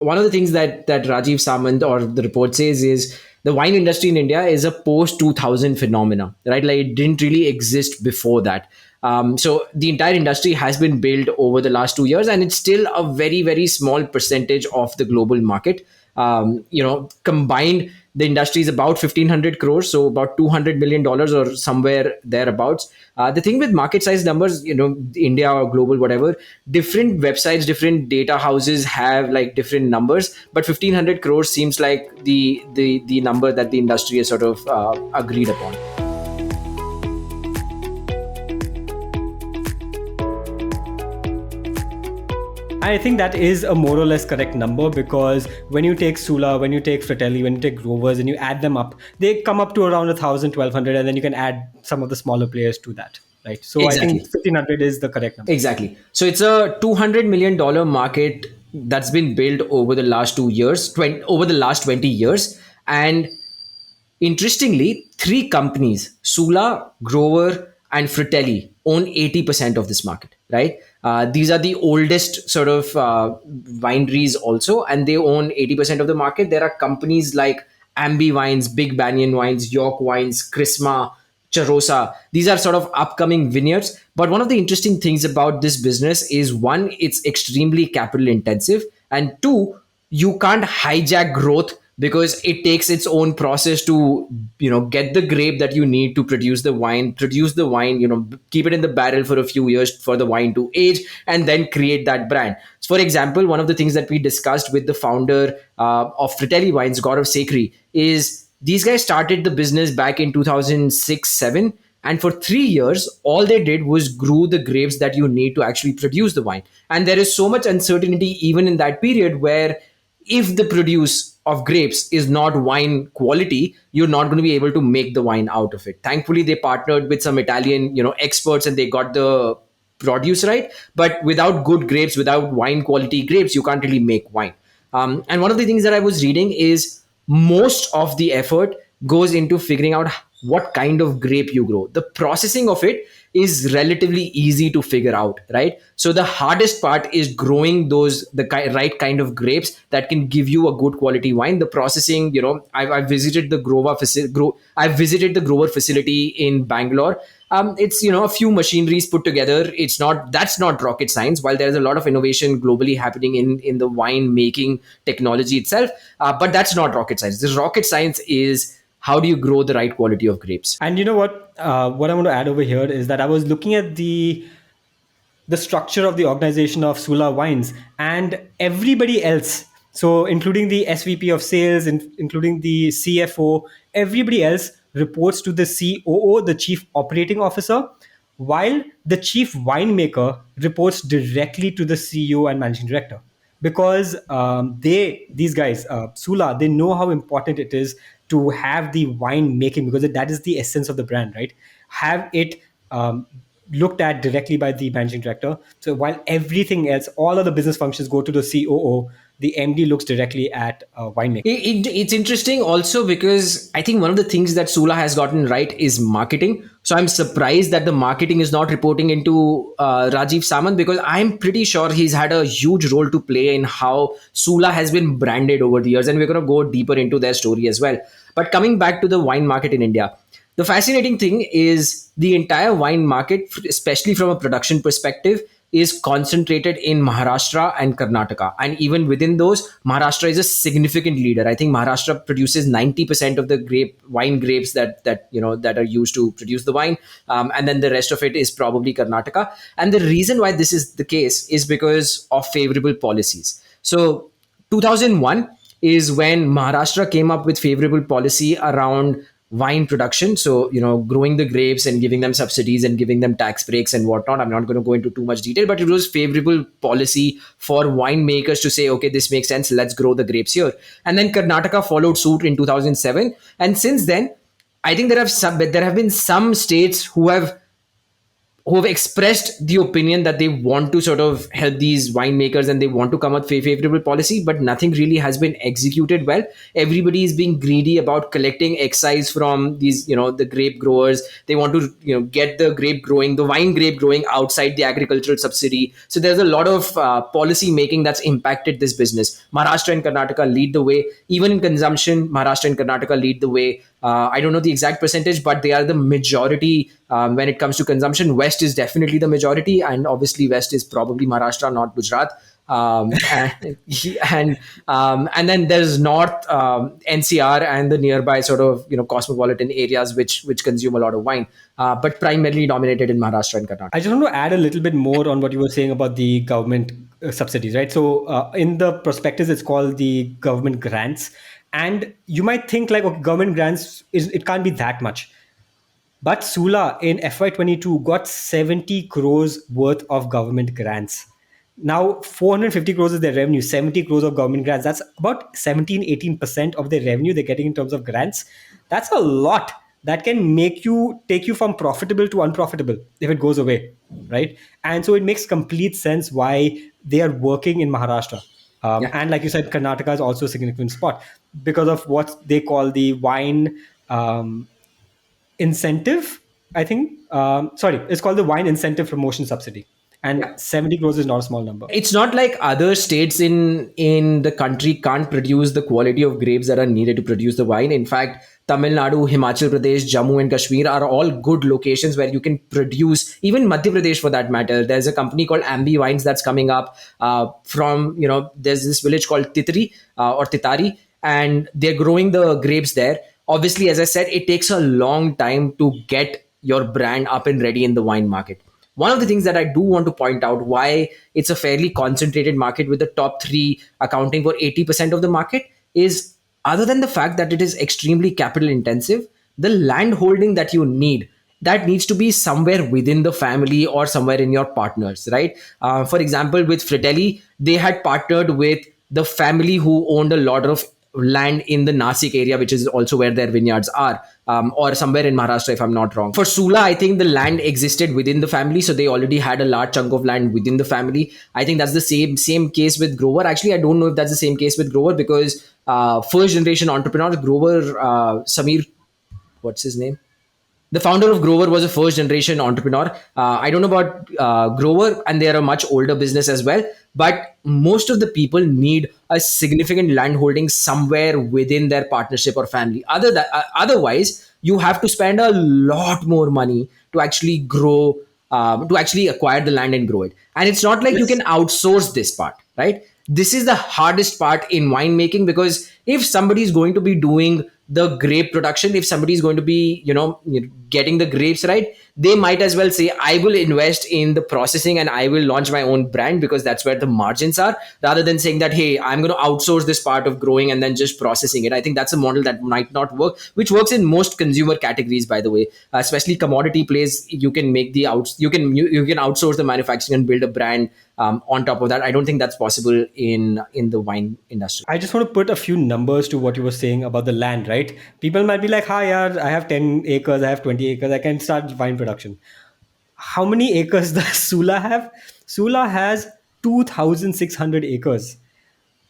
one of the things that Rajiv Samant or the report says is the wine industry in India is a post 2000 phenomena, right? Like it didn't really exist before that. So the entire industry has been built over the last 2 years, and it's still a very, very small percentage of the global market. Combined, the industry is about 1,500 crores, so about $200 million or somewhere thereabouts. The thing with market size numbers, India or global, whatever, different websites, different data houses have like different numbers, but 1,500 crores seems like the number that the industry has sort of agreed upon. I think that is a more or less correct number, because when you take Sula, when you take Fratelli, when you take Grovers and you add them up, they come up to around 1,000, 1,200, and then you can add some of the smaller players to that, right? So I think Exactly. 1,500 is the correct number. Exactly. So it's a $200 million market that's been built over the last 2 years, over the last 20 years. And interestingly, three companies, Sula, Grover, and Fratelli, own 80% of this market, right? These are the oldest sort of wineries also, and they own 80% of the market. There are companies like Ambi Wines, Big Banyan Wines, York Wines, Chrisma, Charosa. These are sort of upcoming vineyards. But one of the interesting things about this business is one, it's extremely capital intensive, and two, you can't hijack growth because it takes its own process to get the grape that you need to produce the wine, keep it in the barrel for a few years for the wine to age, and then create that brand. So for example, one of the things that we discussed with the founder of Fratelli Wines, Gaurav Sekri, is these guys started the business back in 2006-7, and for 3 years all they did was grew the grapes that you need to actually produce the wine. And there is so much uncertainty even in that period, where if the produce of grapes is not wine quality, you're not going to be able to make the wine out of it. Thankfully, they partnered with some Italian, experts, and they got the produce right. But without good grapes, without wine quality grapes, you can't really make wine. And one of the things that I was reading is most of the effort goes into figuring out what kind of grape you grow. The processing of it is relatively easy to figure out, right? So the hardest part is growing right kind of grapes that can give you a good quality wine. The processing, I've visited the Grover facility in Bangalore. It's a few machineries put together. That's not rocket science. While there's a lot of innovation globally happening in the wine making technology itself, but that's not rocket science. The rocket science is how do you grow the right quality of grapes. And you know what? What I want to add over here is that I was looking at the structure of the organization of Sula Wines, and everybody else, so including the SVP of sales, including the CFO, everybody else reports to the COO, the chief operating officer, while the chief winemaker reports directly to the CEO and managing director. Because these guys, Sula, they know how important it is to have the wine making, because that is the essence of the brand, right? Have it looked at directly by the managing director. So while everything else, all of the business functions go to the COO, the MD looks directly at winemaking. It's interesting also because I think one of the things that Sula has gotten right is marketing. So I'm surprised that the marketing is not reporting into Rajiv Samant, because I'm pretty sure he's had a huge role to play in how Sula has been branded over the years. And we're going to go deeper into their story as well. But coming back to the wine market in India, the fascinating thing is the entire wine market, especially from a production perspective, is concentrated in Maharashtra and Karnataka. And even within those, Maharashtra is a significant leader. I think Maharashtra produces 90% of the wine grapes that are used to produce the wine. And then the rest of it is probably Karnataka. And the reason why this is the case is because of favorable policies. So 2001 is when Maharashtra came up with favorable policy around wine production. So, growing the grapes and giving them subsidies and giving them tax breaks and whatnot. I'm not going to go into too much detail, but it was favorable policy for winemakers to say, okay, this makes sense. Let's grow the grapes here. And then Karnataka followed suit in 2007. And since then, I think there have been some states who have who have expressed the opinion that they want to sort of help these winemakers and they want to come up with favorable policy, but nothing really has been executed well. Everybody is being greedy about collecting excise from these, the grape growers. They want to, get the wine grape growing outside the agricultural subsidy. So there's a lot of policy making that's impacted this business. Maharashtra and Karnataka lead the way. Even in consumption, Maharashtra and Karnataka lead the way. I don't know the exact percentage, but they are the majority when it comes to consumption. West is definitely the majority, and obviously West is probably Maharashtra, not Gujarat. And and then there's North, NCR, and the nearby sort of cosmopolitan areas which consume a lot of wine, but primarily dominated in Maharashtra and Karnataka. I just want to add a little bit more on what you were saying about the government subsidies, right? So in the prospectus, it's called the government grants, and you might think like, okay, government grants it can't be that much. But Sula in FY22 got 70 crores worth of government grants. Now, 450 crores is their revenue, 70 crores of government grants. That's about 17-18% of their revenue they're getting in terms of grants. That's a lot. That can take you from profitable to unprofitable if it goes away, right? And so it makes complete sense why they are working in Maharashtra. Yeah. And like you said, Karnataka is also a significant spot because of what they call the wine incentive. I think, sorry, it's called the wine incentive promotion subsidy. And Yeah. 70 crores is not a small number. It's not like other states in the country can't produce the quality of grapes that are needed to produce the wine. In fact, Tamil Nadu, Himachal Pradesh, Jammu and Kashmir are all good locations where you can produce, even Madhya Pradesh for that matter. There's a company called Ambi Wines that's coming up from, there's this village called Titri or Titari, and they're growing the grapes there. Obviously, as I said, it takes a long time to get your brand up and ready in the wine market. One of the things that I do want to point out why it's a fairly concentrated market with the top three accounting for 80% of the market is, other than the fact that it is extremely capital intensive, the land holding that you need, that needs to be somewhere within the family or somewhere in your partners, right? For example, with Fratelli, they had partnered with the family who owned a lot of land in the Nasik area, which is also where their vineyards are, or somewhere in Maharashtra, if I'm not wrong. For Sula, I think the land existed within the family, so they already had a large chunk of land within the family. I think that's the same case with Grover. Actually, I don't know if that's the same case with Grover because first generation entrepreneur Grover, Samir, what's his name? The founder of Grover was a first generation entrepreneur. I don't know about Grover, and they are a much older business as well. But most of the people need a significant land holding somewhere within their partnership or family. Otherwise, you have to spend a lot more money to actually grow, to actually acquire the land and grow it. And it's not like you can Yes. outsource this part, right? This is the hardest part in winemaking because if somebody is going to be doing the grape production, if somebody is going to be getting the grapes right, they might as well say I will invest in the processing and I will launch my own brand because that's where the margins are, rather than saying that hey, I'm going to outsource this part of growing and then just processing it. I think that's a model that might not work, which works in most consumer categories, by the way. Especially commodity plays, you can make the outs you can outsource the manufacturing and build a brand on top of that. I don't think that's possible in the wine industry. I just want to put a few numbers to what you were saying about the land, right? People might be like, hi, yaar, I have 10 acres, I have 20 acres, I can start wine production. How many acres does Sula have? Sula has 2,600 acres.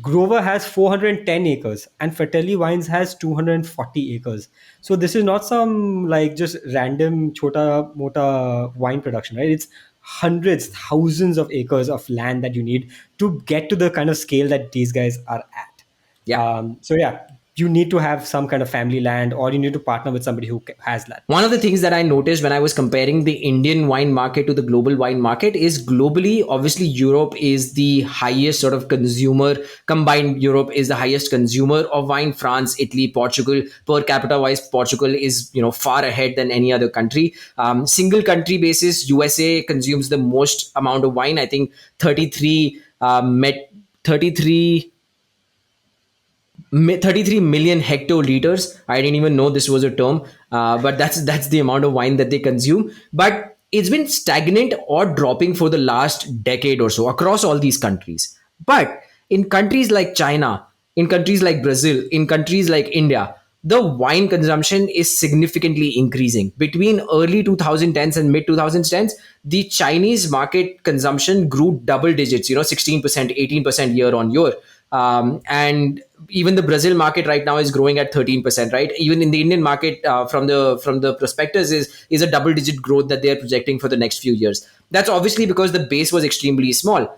Grover has 410 acres and Fratelli Wines has 240 acres. So this is not some like just random chota mota wine production, right? It's hundreds, thousands of acres of land that you need to get to the kind of scale that these guys are at. Yeah. So yeah, you need to have some kind of family land or you need to partner with somebody who has land. One of the things that I noticed when I was comparing the Indian wine market to the global wine market is globally, obviously, Europe is the highest sort of consumer, combined Europe is the highest consumer of wine. France, Italy, Portugal, per capita wise, Portugal is, far ahead than any other country. Single country basis, USA consumes the most amount of wine. I think 33, 33 33 million hectoliters. I didn't even know this was a term, but that's the amount of wine that they consume. But it's been stagnant or dropping for the last decade or so across all these countries. But in countries like China, in countries like Brazil, in countries like India, the wine consumption is significantly increasing. Between early 2010s and mid 2010s, the Chinese market consumption grew double digits, 16%, 18% year on year. And even the Brazil market right now is growing at 13%, right? Even in the Indian market, from the prospectus, is a double digit growth that they are projecting for the next few years. That's obviously because the base was extremely small.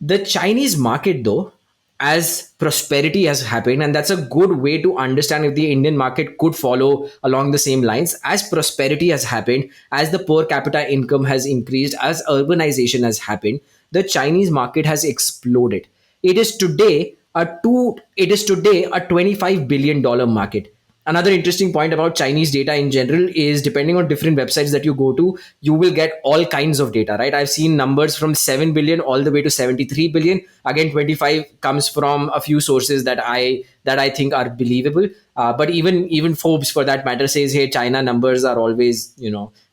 The Chinese market, though, as prosperity has happened, and that's a good way to understand if the Indian market could follow along the same lines. As prosperity has happened, as the per capita income has increased, as urbanization has happened, the Chinese market has exploded. It is today a $25 billion market. Another interesting point about Chinese data in general is, depending on different websites that you go to, you will get all kinds of data, right? I've seen numbers from 7 billion all the way to 73 billion. Again, 25 comes from a few sources that I think are believable. But even Forbes, for that matter, says, hey, China numbers are always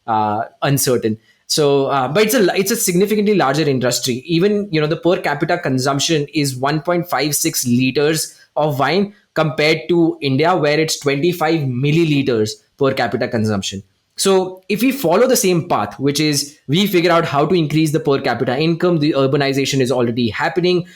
uncertain. So, but it's a significantly larger industry. Even the per capita consumption is 1.56 liters of wine, compared to India, where it's 25 milliliters per capita consumption. So, if we follow the same path, which is we figure out how to increase the per capita income, the urbanization is already happening.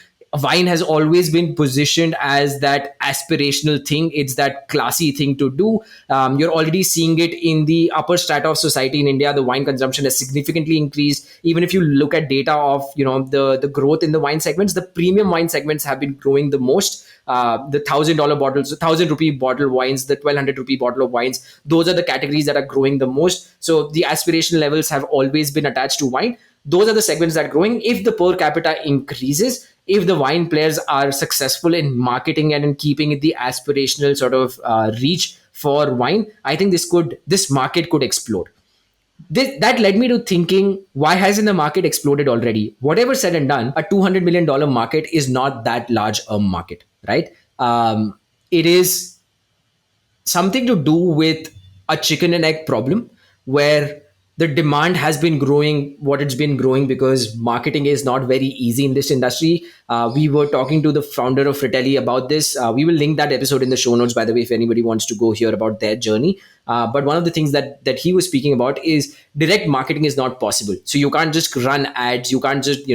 Wine has always been positioned as that aspirational thing. It's that classy thing to do. You're already seeing it in the upper strata of society in India. The wine consumption has significantly increased. Even if you look at data of the growth in the wine segments, the premium wine segments have been growing the most. The $1,000 bottles, ₹1,000 bottle wines, the ₹1,200 bottle of wines, those are the categories that are growing the most. So the aspiration levels have always been attached to wine. Those are the segments that are growing. If the per capita increases, if the wine players are successful in marketing and in keeping it the aspirational sort of reach for wine, I think this market could explode. That led me to thinking, why hasn't the market exploded already? Whatever said and done, a $200 million market is not that large a market, right? It is something to do with a chicken and egg problem, where the demand has been growing what it's been growing because marketing is not very easy in this industry. We were talking to the founder of Fratelli about this. We will link that episode in the show notes, by the way, if anybody wants to go hear about their journey. But one of the things that he was speaking about is direct marketing is not possible. So you can't just run ads. You can't just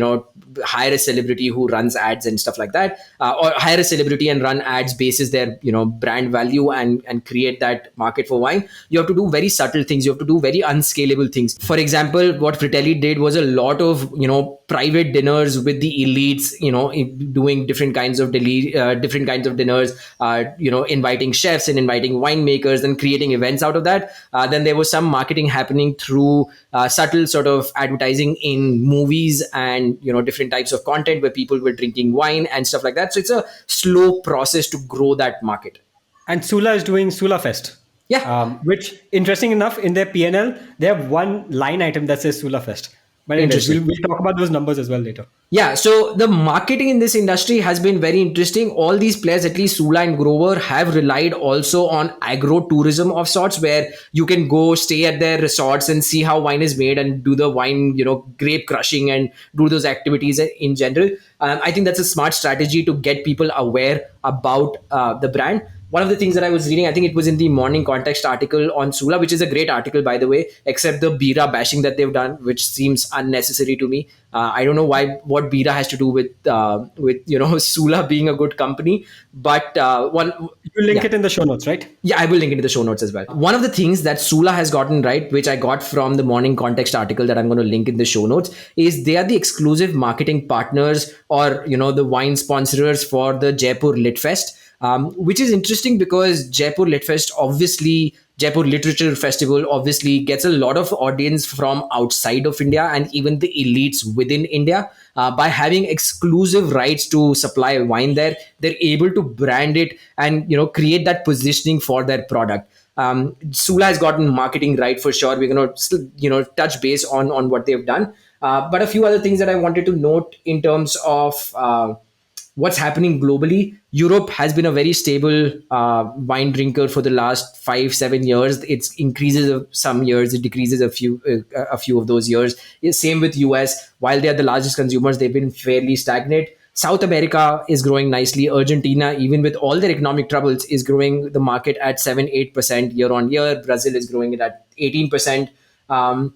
hire a celebrity who runs ads and stuff like that, or hire a celebrity and run ads basis their brand value and create that market for wine. You have to do very subtle things. You have to do very unscalable things. For example, what Fratelli did was a lot of private dinners with the elites, doing different kinds of dinners, inviting chefs and inviting winemakers and creating events out of that. Then there was some marketing happening through subtle sort of advertising in movies and different types of content where people were drinking wine and stuff like that. So it's a slow process to grow that market. And Sula is doing Sula Fest. Yeah. Which, interesting enough, in their P&L, they have one line item that says Sula Fest. But anyways, we'll talk about those numbers as well later. Yeah, so the marketing in this industry has been very interesting. All these players, at least Sula and Grover, have relied also on agro tourism of sorts, where you can go stay at their resorts and see how wine is made and do the wine, grape crushing and do those activities in general. I think that's a smart strategy to get people aware about the brand. One of the things that I was reading, I think it was in the Morning Context article on Sula, which is a great article, by the way, except the Bira bashing that they've done, which seems unnecessary to me. I don't know what Bira has to do with Sula being a good company, but you link it in the show notes, right? Yeah, I will link it in the show notes as well. One of the things that Sula has gotten right, which I got from the Morning Context article that I'm going to link in the show notes, is they are the exclusive marketing partners, or the wine sponsors for the Jaipur Lit Fest. Which is interesting because Jaipur Literature Festival obviously gets a lot of audience from outside of India and even the elites within India. By having exclusive rights to supply wine there, they're able to brand it and create that positioning for their product. Sula has gotten marketing right for sure. We're going to touch base on what they've done. But a few other things that I wanted to note in terms of what's happening globally. Europe has been a very stable wine drinker for the last 5-7 years. It increases some years, it decreases a few of those years. Same with US. While they are the largest consumers, they've been fairly stagnant. South America is growing nicely. Argentina, even with all their economic troubles, is growing the market at 7-8% year on year. Brazil is growing it at 18%. Um,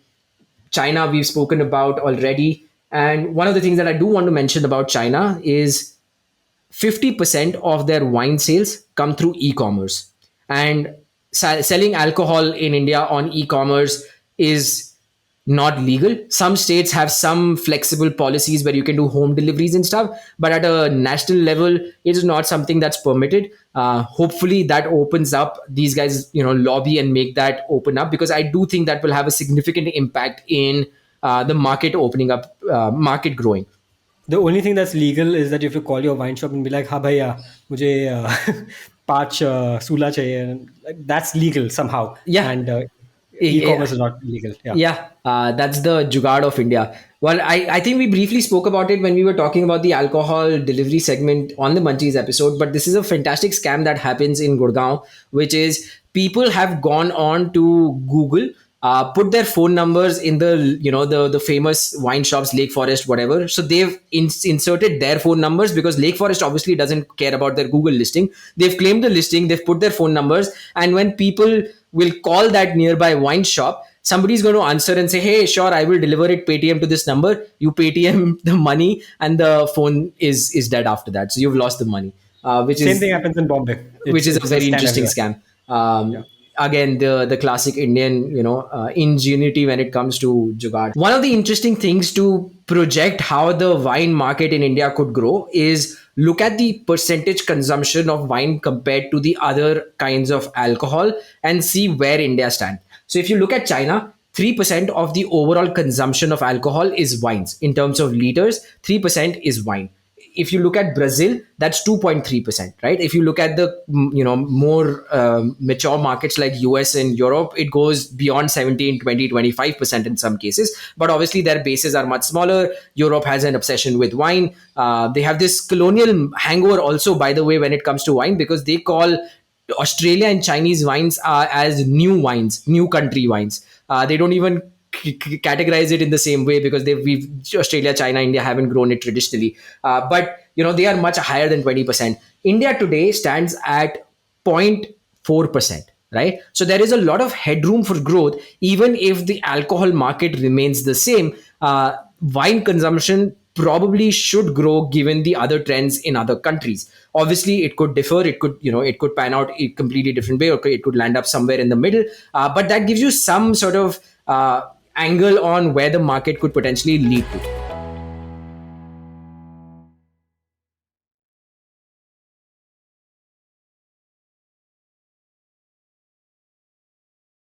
China, we've spoken about already. And one of the things that I do want to mention about China is 50% of their wine sales come through e-commerce, and selling alcohol in India on e-commerce is not legal. Some states have some flexible policies where you can do home deliveries and stuff, but at a national level it is not something that's permitted. Hopefully that opens up, these guys lobby and make that open up, because I do think that will have a significant impact in the market opening up, market growing. The only thing that's legal is that if you call your wine shop and be like, "Ha bhaiya, mujhe पाँच सूला चाहिए," and like, that's legal somehow, Yeah. and Yeah. e-commerce is not legal. Yeah. Yeah, that's the jugaad of India. Well, I think we briefly spoke about it when we were talking about the alcohol delivery segment on the Munchies episode, but this is a fantastic scam that happens in Gurgaon, which is people have gone on to Google, put their phone numbers in the famous wine shops, Lake Forest, whatever. So they've inserted their phone numbers, because Lake Forest obviously doesn't care about their Google listing. They've claimed the listing, they've put their phone numbers, and when people will call that nearby wine shop, somebody's going to answer and say, "Hey, sure, I will deliver it Paytm to this number." You Paytm the money, and the phone is dead after that. So you've lost the money, which Same is thing happens in Bombay. which is a It's a very scam interesting everywhere. scam. Yeah. Again, the classic Indian, ingenuity when it comes to jugaad. One of the interesting things to project how the wine market in India could grow is look at the percentage consumption of wine compared to the other kinds of alcohol, and see where India stands. So if you look at China, 3% of the overall consumption of alcohol is wines. In terms of liters, 3% is wine. If you look at Brazil, that's 2.3%, right? If you look at the more mature markets like US and Europe, it goes beyond 17, 20, 25% in some cases. But obviously their bases are much smaller. Europe has an obsession with wine. They have this colonial hangover also, by the way, when it comes to wine, because they call Australia and Chinese wines as new wines, new country wines. They don't even categorize it in the same way, because we've Australia, China, India haven't grown it traditionally. But they are much higher than 20%. India today stands at 0.4%, right? So there is a lot of headroom for growth, even if the alcohol market remains the same. Wine consumption probably should grow given the other trends in other countries. Obviously it could differ, it could pan out a completely different way, or it could land up somewhere in the middle. But that gives you some sort of angle on where the market could potentially lead to.